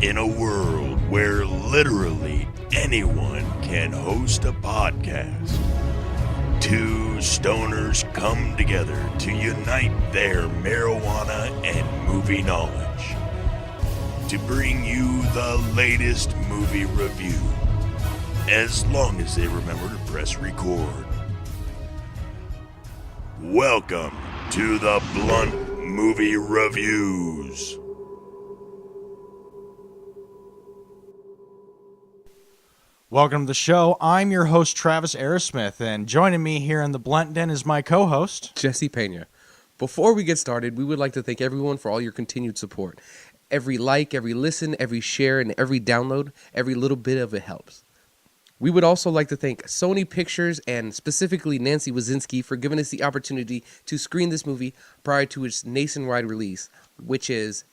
In a world where literally anyone can host a podcast, two stoners come together to unite their marijuana and movie knowledge to bring you the latest movie review, as long as they remember to press record. Welcome to the Blunt Movie Reviews. Welcome to the show. I'm your host, Travis Aerosmith, and joining me here in the Blunt Den is my co-host, Jesse Pena. Before we get started, we would like to thank everyone for all your continued support. Every like, every listen, every share, and every download, every little bit of it helps. We would also like to thank Sony Pictures and specifically Nancy Wazinski for giving us the opportunity to screen this movie prior to its nationwide release, which is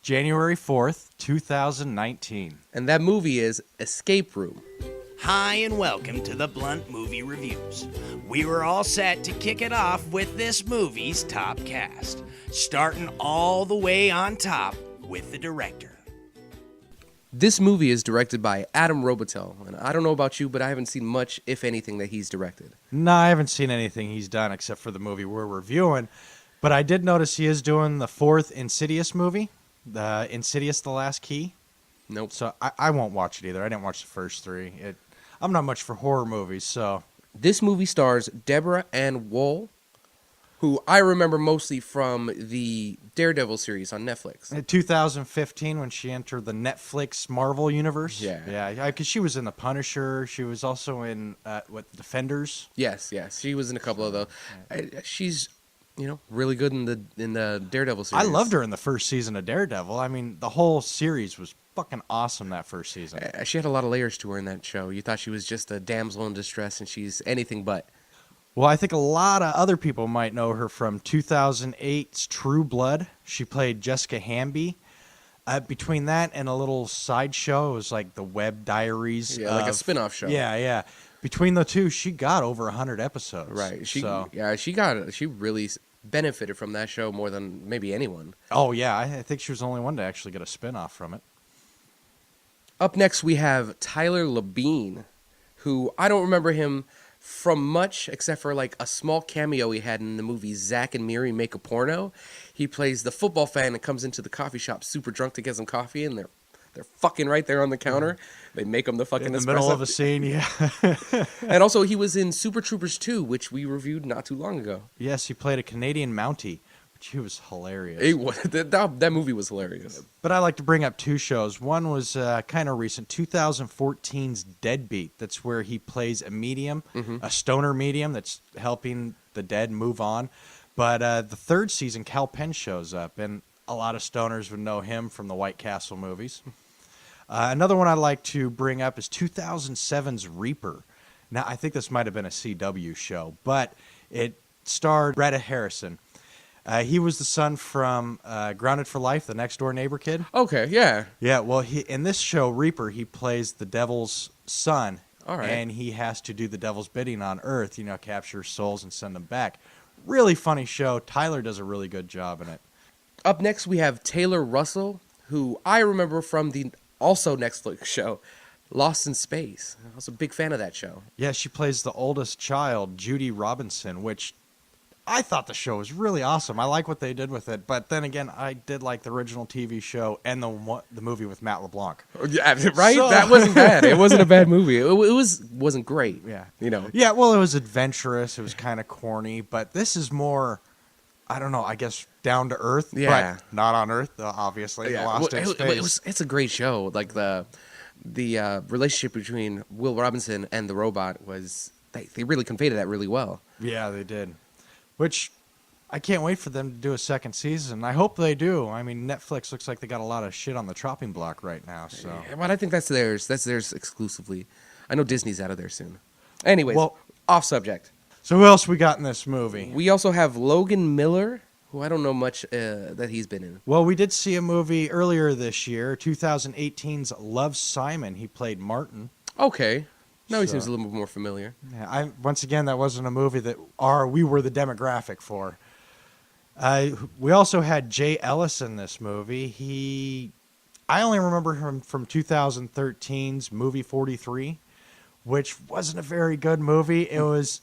January 4th, 2019. And that movie is Escape Room. Hi and welcome to the Blunt Movie Reviews. We were all set to kick it off with this movie's top cast, starting all the way on top with the director. This movie is directed by Adam Robitel, and I don't know about you, but I haven't seen much, if anything, that he's directed. No, I haven't seen anything he's done except for the movie we're reviewing, but I did notice he is doing the fourth Insidious movie, the Insidious: The Last Key. Nope. So I won't watch it either. I didn't watch the first three. I'm not much for horror movies, so. This movie stars Debra and Woll, who I remember mostly from the Daredevil series on Netflix. In 2015, when she entered the Netflix Marvel universe. Yeah. Because she was in The Punisher. She was also in, Defenders. Yes. She was in a couple of those. She's, really good in the Daredevil series. I loved her in the first season of Daredevil. I mean, the whole series was fucking awesome that first season. She had a lot of layers to her in that show. You thought she was just a damsel in distress, and she's anything but. Well, I think a lot of other people might know her from 2008's True Blood. She played Jessica Hamby. Between that and a little sideshow, it was like the Web Diaries. Yeah, like a spin-off show. Yeah. Between the two, she got over 100 episodes. Right. She really benefited from that show more than maybe anyone. Oh, yeah. I think she was the only one to actually get a spin-off from it. Up next, we have Tyler Labine, who I don't remember him from much except for like a small cameo he had in the movie Zack and Miri Make a Porno. He plays the football fan that comes into the coffee shop super drunk to get some coffee, and they're fucking right there on the counter. They make him the fucking in the espresso. middle of a scene, yeah. And also, he was in Super Troopers 2, which we reviewed not too long ago. Yes, he played a Canadian Mountie, which he was hilarious. That movie was hilarious. But I like to bring up two shows. One was kind of recent, 2014's Deadbeat. That's where he plays a medium, a stoner medium that's helping the dead move on. But the third season, Cal Penn shows up, and a lot of stoners would know him from the White Castle movies. Another one I'd like to bring up is 2007's Reaper. Now, I think this might have been a CW show, but it starred Retta Harrison. He was the son from Grounded for Life, the next-door neighbor kid. Okay, yeah. Yeah, well, in this show, Reaper, he plays the devil's son. All right. And he has to do the devil's bidding on Earth, capture souls and send them back. Really funny show. Tyler does a really good job in it. Up next, we have Taylor Russell, who I remember from the also Netflix show, Lost in Space. I was a big fan of that show. Yeah, she plays the oldest child, Judy Robinson, which I thought the show was really awesome. I like what they did with it. But then again, I did like the original TV show and the movie with Matt LeBlanc. Yeah, right? So, that wasn't bad. It wasn't a bad movie. It wasn't great. Yeah. Yeah, well, it was adventurous. It was kind of corny. But this is more, I don't know, I guess down to earth. Yeah. But not on Earth, obviously. Yeah. Lost in Space. It's a great show. Like the relationship between Will Robinson and the robot was, they really conveyed that really well. Yeah, they did. Which I can't wait for them to do a second season. I hope they do. I mean, Netflix looks like they got a lot of shit on the chopping block right now. So, yeah, but I think that's theirs. That's theirs exclusively. I know Disney's out of there soon. Anyways, well, off subject. So who else we got in this movie? We also have Logan Miller, who I don't know much that he's been in. Well, we did see a movie earlier this year, 2018's Love, Simon. He played Martin. Okay. Now he seems a little bit more familiar. Yeah, once again, that wasn't a movie that we were the demographic for. We also had Jay Ellis in this movie. He I only remember him from 2013's movie 43, which wasn't a very good movie. It was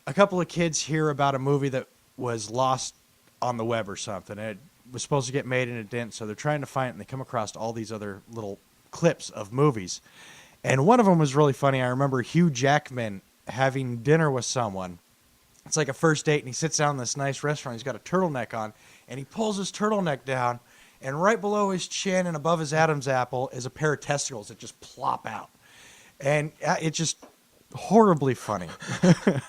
a couple of kids hear about a movie that was lost on the web or something. It was supposed to get made and it didn't, so they're trying to find it, and they come across all these other little clips of movies. And one of them was really funny. I remember Hugh Jackman having dinner with someone. It's like a first date, and he sits down in this nice restaurant. He's got a turtleneck on, and he pulls his turtleneck down, and right below his chin and above his Adam's apple is a pair of testicles that just plop out. And it's just horribly funny.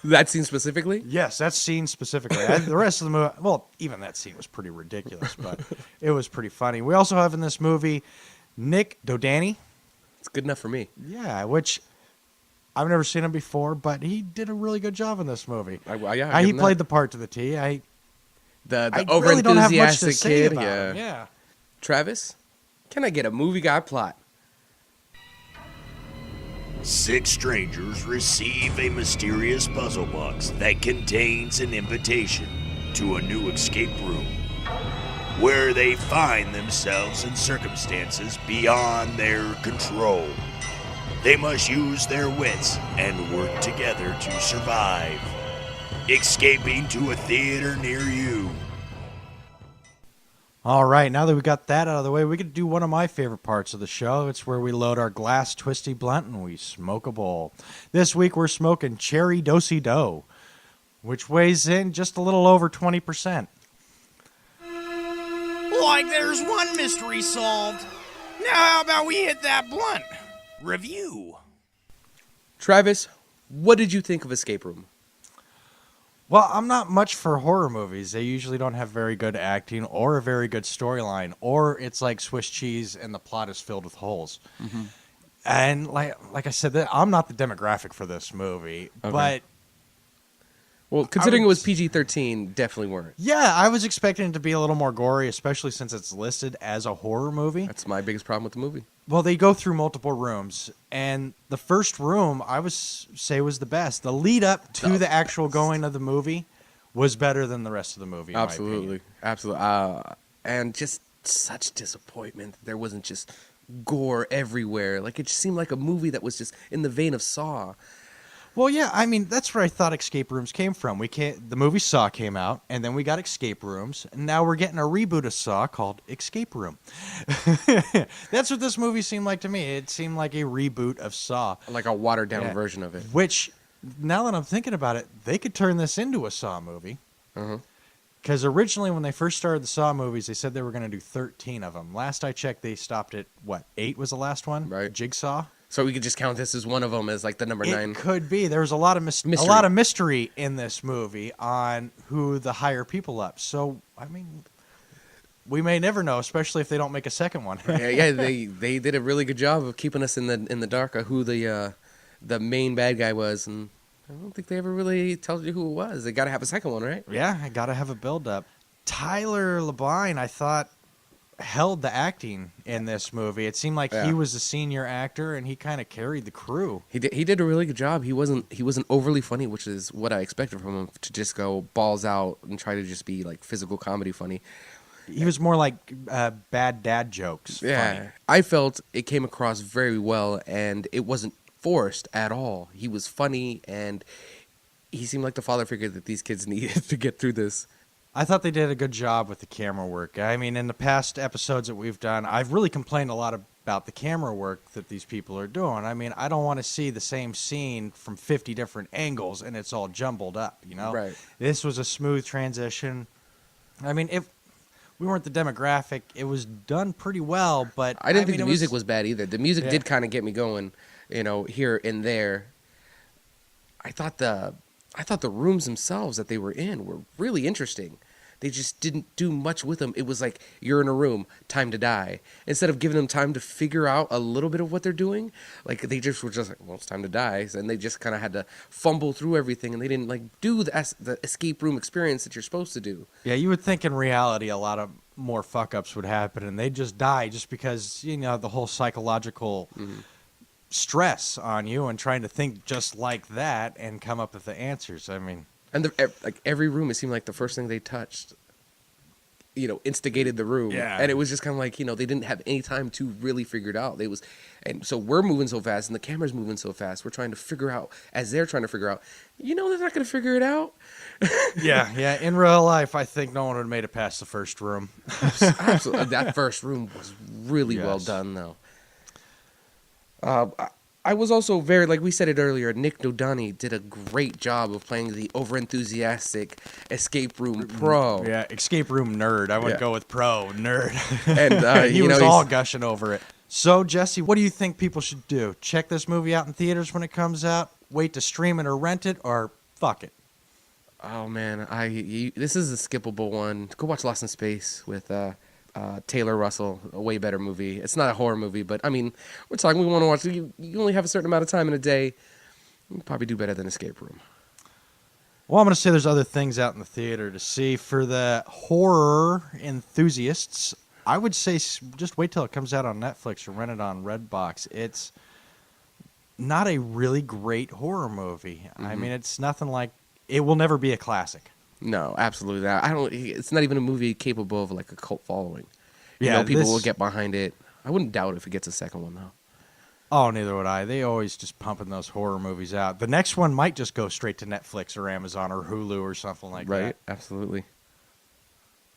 That scene specifically? Yes, that scene specifically. The rest of the movie, well, even that scene was pretty ridiculous, but it was pretty funny. We also have in this movie Nic Dodani. It's good enough for me. Yeah, which I've never seen him before, but he did a really good job in this movie. He He played the part to the T. The I over really don't have much to enthusiastic say kid. about Yeah. him. Yeah. Travis, can I get a movie guy plot? 6 strangers receive a mysterious puzzle box that contains an invitation to a new escape room, where they find themselves in circumstances beyond their control. They must use their wits and work together to survive, escaping to a theater near you. All right, now that we got that out of the way, we could do one of my favorite parts of the show. It's where we load our Glass Twisty Blunt and we smoke a bowl. This week we're smoking Cherry Dosey Do, which weighs in just a little over 20%. Like there's one mystery solved. Now how about we hit that blunt? Review. Travis, what did you think of Escape Room? Well, I'm not much for horror movies. They usually don't have very good acting or a very good storyline, or it's like Swiss cheese and the plot is filled with holes. Mm-hmm. And like I said, I'm not the demographic for this movie, but well, considering it was PG-13, definitely weren't. Yeah, I was expecting it to be a little more gory, especially since it's listed as a horror movie. That's my biggest problem with the movie. Well, they go through multiple rooms, and the first room I would say was the best. The lead up to the actual going of the movie was better than the rest of the movie. Absolutely. And just such disappointment that there wasn't just gore everywhere. Like, it just seemed like a movie that was just in the vein of Saw. Well, yeah, I mean, that's where I thought escape rooms came from. The movie Saw came out, and then we got escape rooms, and now we're getting a reboot of Saw called Escape Room. That's what this movie seemed like to me. It seemed like a reboot of Saw. Like a watered-down version of it. Which, now that I'm thinking about it, they could turn this into a Saw movie. Because originally, when they first started the Saw movies, they said they were going to do 13 of them. Last I checked, they stopped at, 8 was the last one? Right. Jigsaw? So we could just count this as one of them as like the number 9. It could be. There was a lot of mystery in this movie on who the higher people up. So I mean, we may never know, especially if they don't make a second one. yeah, they did a really good job of keeping us in the dark of who the main bad guy was, and I don't think they ever really told you who it was. They got to have a second one, right? Yeah, I got to have a build up. Tyler Labine, I thought, held the acting in this movie. It seemed like he was a senior actor and he kind of carried the crew. He did a really good job. He wasn't overly funny, which is what I expected from him, to just go balls out and try to just be like physical comedy funny. He was more like bad dad jokes. Yeah, funny. I felt it came across very well, and it wasn't forced at all. He was funny, and he seemed like the father figure that these kids needed to get through this. I thought they did a good job with the camera work. I mean, in the past episodes that we've done, I've really complained a lot about the camera work that these people are doing. I mean, I don't want to see the same scene from 50 different angles and it's all jumbled up, you know? Right. This was a smooth transition. I mean, if we weren't the demographic, it was done pretty well, but I didn't think the music was bad either. The music did kind of get me going, here and there. I thought the rooms themselves that they were in were really interesting. They just didn't do much with them. It was like, you're in a room, time to die. Instead of giving them time to figure out a little bit of what they're doing, like they just were just like, well, it's time to die. And they just kind of had to fumble through everything, and they didn't like do the escape room experience that you're supposed to do. Yeah, you would think in reality a lot of more fuck-ups would happen, and they'd just die just because, the whole psychological stress on you and trying to think just like that and come up with the answers. I mean... And every room, it seemed like the first thing they touched, instigated the room. Yeah. And it was just kind of like, they didn't have any time to really figure it out. And so we're moving so fast and the camera's moving so fast. We're trying to figure out, as they're trying to figure out, they're not going to figure it out. Yeah. In real life, I think no one would have made it past the first room. Absolutely. That first room was really well done, though. I was also very, like we said it earlier, Nic Dodani did a great job of playing the over-enthusiastic escape room pro. Yeah, escape room nerd. I would go with pro nerd. And he was all gushing over it. So, Jesse, what do you think people should do? Check this movie out in theaters when it comes out? Wait to stream it or rent it? Or fuck it? Oh, man. This is a skippable one. Go watch Lost in Space with Taylor Russell, a way better movie. It's not a horror movie, but, we want to watch. You only have a certain amount of time in a day. You probably do better than Escape Room. Well, I'm going to say there's other things out in the theater to see. For the horror enthusiasts, I would say just wait till it comes out on Netflix or rent it on Redbox. It's not a really great horror movie. Mm-hmm. It's nothing like... It will never be a classic. No, absolutely not. It's not even a movie capable of like a cult following. Yeah, people will get behind it. I wouldn't doubt if it gets a second one, though. Oh, neither would I. They always just pumping those horror movies out. The next one might just go straight to Netflix or Amazon or Hulu or something like that. Right, absolutely.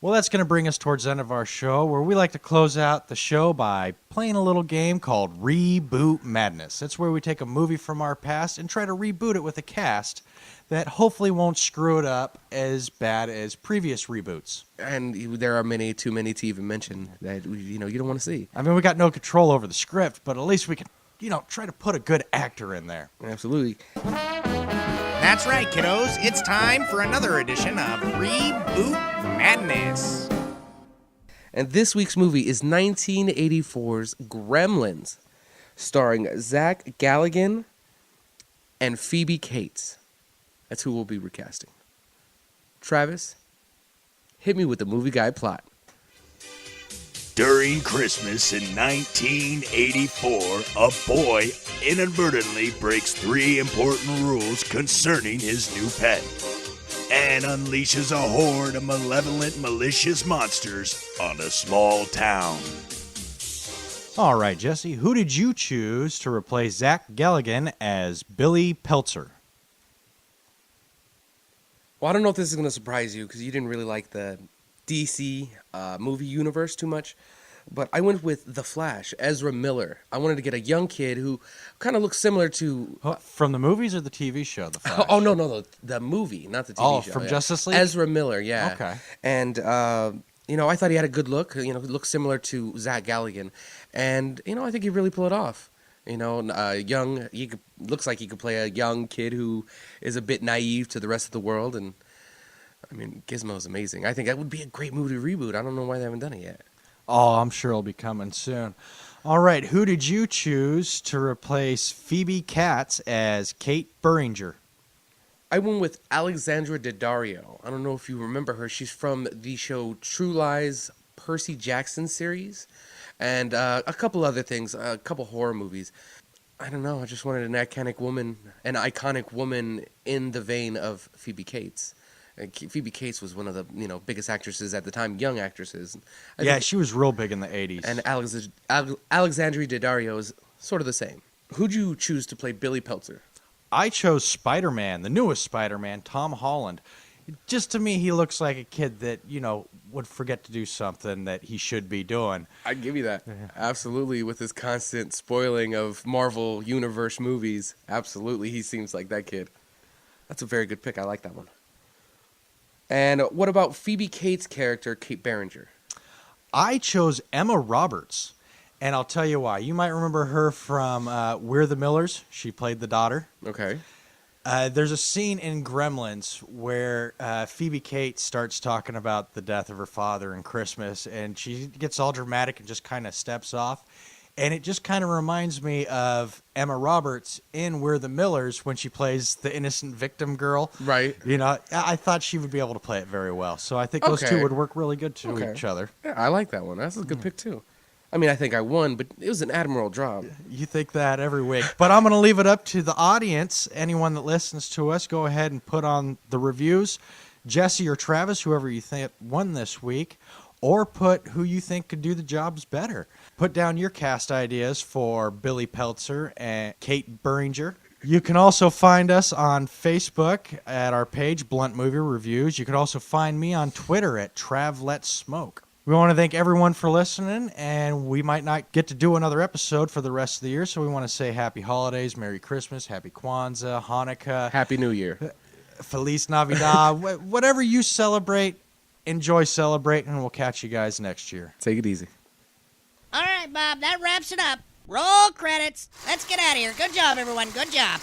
Well, that's going to bring us towards the end of our show, where we like to close out the show by playing a little game called Reboot Madness. That's where we take a movie from our past and try to reboot it with a cast that hopefully won't screw it up as bad as previous reboots. And there are too many to even mention that you don't want to see. We got no control over the script, but at least we can, try to put a good actor in there. Absolutely. That's right, kiddos. It's time for another edition of Reboot Madness. And this week's movie is 1984's Gremlins, starring Zach Galligan and Phoebe Cates. That's who we'll be recasting. Travis, hit me with the movie guide plot. During Christmas in 1984, a boy inadvertently breaks 3 important rules concerning his new pet and unleashes a horde of malevolent, malicious monsters on a small town. All right, Jesse, who did you choose to replace Zach Galligan as Billy Peltzer? Well, I don't know if this is going to surprise you because you didn't really like the DC movie universe too much, but I went with The Flash, Ezra Miller. I wanted to get a young kid who kind of looks similar to... From the movies or the TV show, The Flash? Oh, no, the movie, not the TV show. From Justice League? Ezra Miller, yeah. Okay. And, I thought he had a good look, looked similar to Zach Galligan. And, I think he really pulled it off. Looks like he could play a young kid who is a bit naive to the rest of the world. And, Gizmo's amazing. I think that would be a great movie to reboot. I don't know why they haven't done it yet. Oh, I'm sure it'll be coming soon. All right, who did you choose to replace Phoebe Cates as Kate Beringer? I went with Alexandra Daddario. I don't know if you remember her. She's from the show True Lies Percy Jackson series. And a couple other things, a couple horror movies. I don't know. I just wanted an iconic woman in the vein of Phoebe Cates. Phoebe Cates was one of the biggest actresses at the time, young actresses. She was real big in the 80s. And Alexandra Daddario is sort of the same. Who'd you choose to play Billy Peltzer? I chose Spider-Man, the newest Spider-Man, Tom Holland. Just to me, he looks like a kid that, would forget to do something that he should be doing. I'd give you that. Yeah. Absolutely. With his constant spoiling of Marvel Universe movies. Absolutely. He seems like that kid. That's a very good pick. I like that one. And what about Phoebe Cates' character, Kate Beringer? I chose Emma Roberts. And I'll tell you why. You might remember her from We're the Millers. She played the daughter. Okay. There's a scene in Gremlins where Phoebe Cates starts talking about the death of her father and Christmas, and she gets all dramatic and just kind of steps off. And it just kind of reminds me of Emma Roberts in We're the Millers when she plays the innocent victim girl. Right. I thought she would be able to play it very well. So I think those two would work really good to each other. Yeah, I like that one. That's a good pick, too. I think I won, but it was an admirable job. You think that every week. But I'm going to leave it up to the audience. Anyone that listens to us, go ahead and put on the reviews. Jesse or Travis, whoever you think won this week. or put who you think could do the jobs better. Put down your cast ideas for Billy Peltzer and Kate Beringer. You can also find us on Facebook at our page, Blunt Movie Reviews. You can also find me on Twitter at TravLetSmoke. We want to thank everyone for listening, and we might not get to do another episode for the rest of the year, so we want to say Happy Holidays, Merry Christmas, Happy Kwanzaa, Hanukkah, Happy New Year. Feliz Navidad. Whatever you celebrate, enjoy celebrating, and we'll catch you guys next year. Take it easy. All right, Bob, that wraps it up. Roll credits. Let's get out of here. Good job, everyone. Good job.